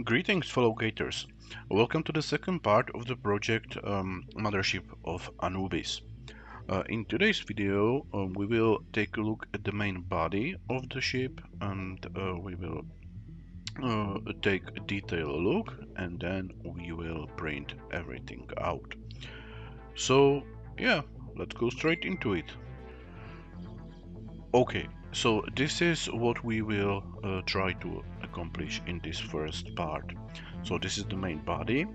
Greetings, fellow Gators. Welcome to the second part of the project Mothership of Anubis. In today's video, we will take a look at the main body of the ship and we will take a detailed look and then we will print everything out. So, yeah, let's go straight into it. Okay, so this is what we will try to accomplish in this first part. So this is the main body.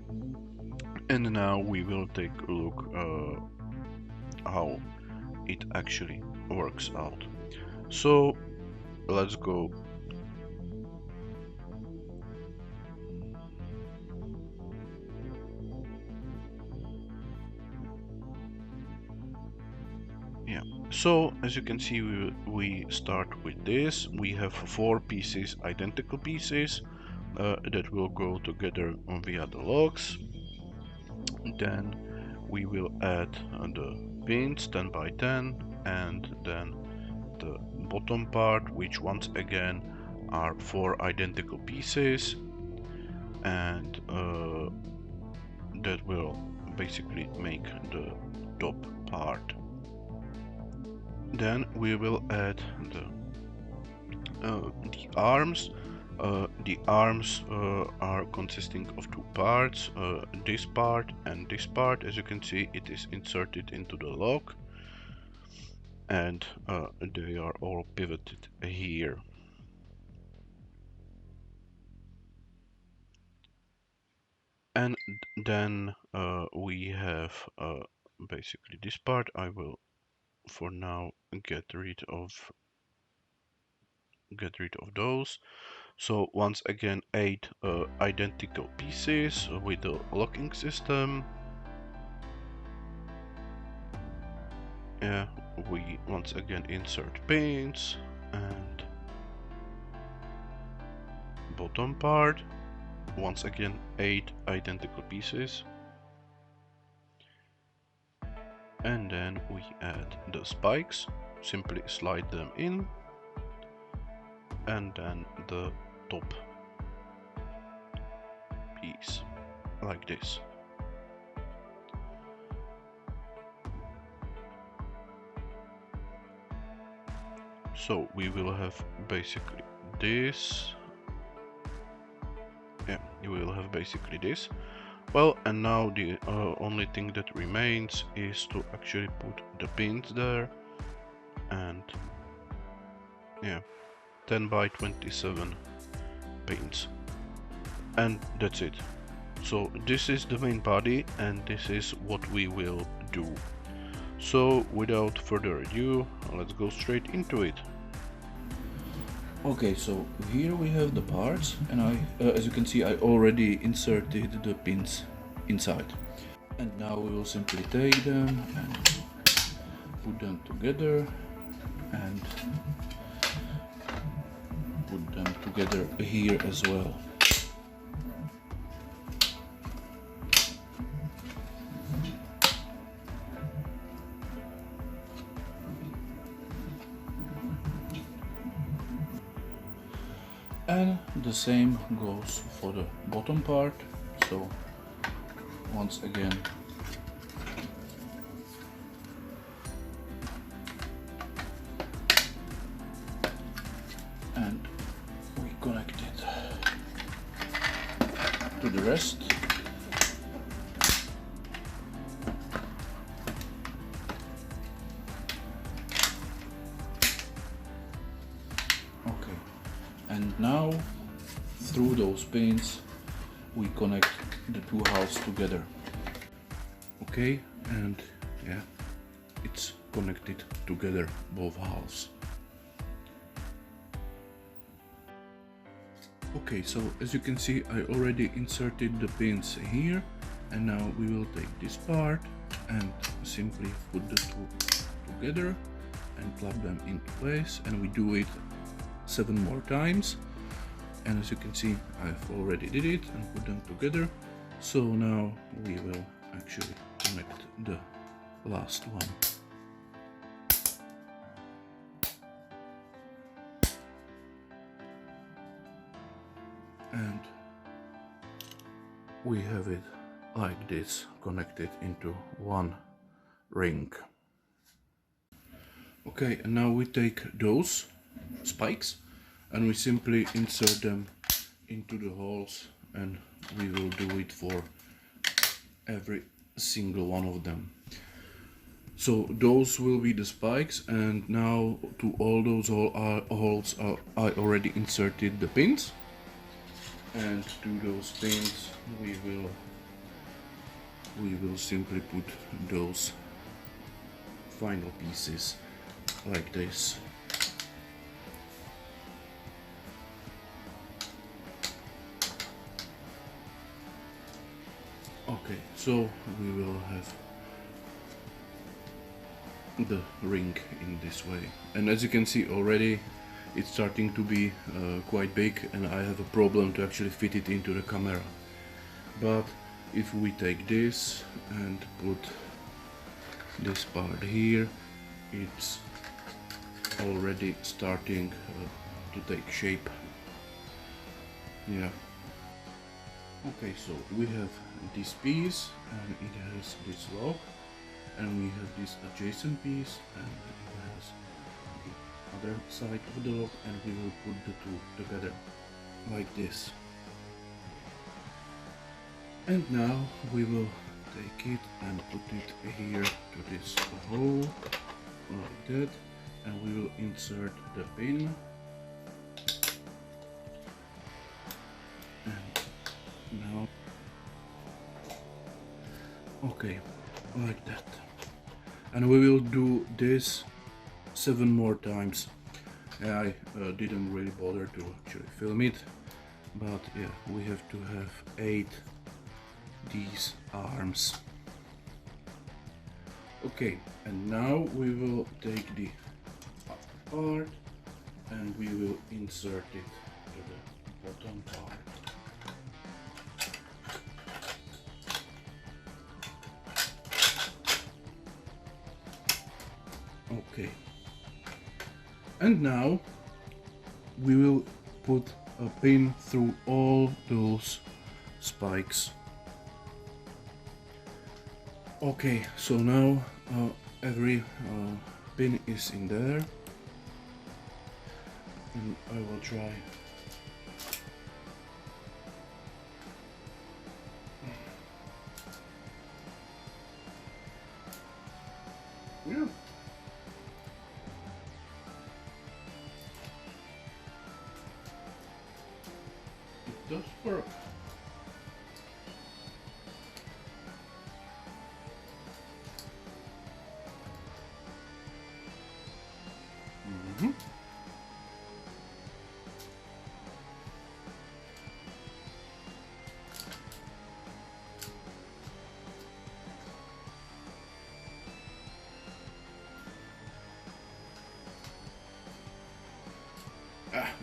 And now we will take a look how it actually works out. So let's go. Yeah. So as you can see, we start with this. We have four pieces, identical pieces that will go together via the logs. Then we will add the pins 10 by 10 and then the bottom part, which once again are four identical pieces, and that will basically make the top part. Then we will add the arms. The arms are consisting of two parts, this part and this part. As you can see, it is inserted into the log, and they are all pivoted here. And then we have basically this part. I will for now get rid of those. So once again, 8 identical pieces with the locking system. We once again insert pins and bottom part. Once again, 8 identical pieces. And then we add the spikes, simply slide them in, and then the top piece, like this. So we will have basically this. Yeah, you will have basically this. Well, and now the only thing that remains is to actually put the pins there, and yeah, 10 by 27 pins, and that's it. So this is the main body and this is what we will do. So without further ado, let's go straight into it. Okay, so here we have the parts, and as you can see, I already inserted the pins inside. And now we will simply take them and put them together and put them together here as well. And the same goes for the bottom part. So once again, and we connect it to the rest. Okay, and now through those pins we connect the two halves together. Okay, and yeah, it's connected together, both halves. Okay, so as you can see, I already inserted the pins here, and now we will take this part and simply put the two together and plug them into place, and we do it 7 more times. And as you can see, I've already did it and put them together. So now we will actually connect the last one. And we have it like this, connected into one ring. Okay, and now we take those spikes and we simply insert them into the holes, and we will do it for every single one of them. So those will be the spikes, and now to all those holes I already inserted the pins, and to those pins we will simply put those final pieces like this. Okay, so we will have the ring in this way, and as you can see already it's starting to be quite big, and I have a problem to actually fit it into the camera. But if we take this and put this part here, it's already starting to take shape. Yeah. Okay, so we have this piece and it has this lock, and we have this adjacent piece and it has the other side of the lock, and we will put the two together like this. And now we will take it and put it here to this hole like that, and we will insert the pin. And now, okay, like that. And we will do this 7 more times. I didn't really bother to actually film it, but yeah, we have to have 8 these arms. Okay, and now we will take the part and we will insert it to the bottom part. Okay, and now we will put a pin through all those spikes. Okay, so now every pin is in there, and I will try. Yeah. It does work.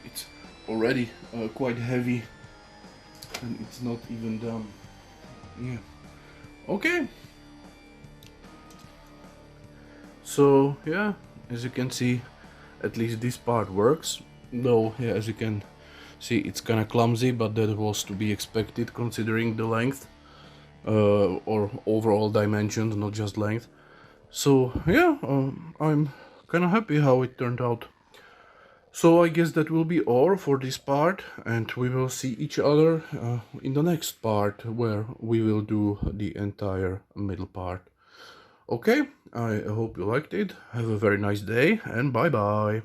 It's already quite heavy, and it's not even done. Yeah. Okay. So yeah, as you can see, at least this part works. Though, yeah, as you can see, it's kind of clumsy, but that was to be expected considering the length or overall dimensions, not just length. So yeah, I'm kind of happy how it turned out. So I guess that will be all for this part, and we will see each other in the next part, where we will do the entire middle part. Okay, I hope you liked it. Have a very nice day, and bye bye.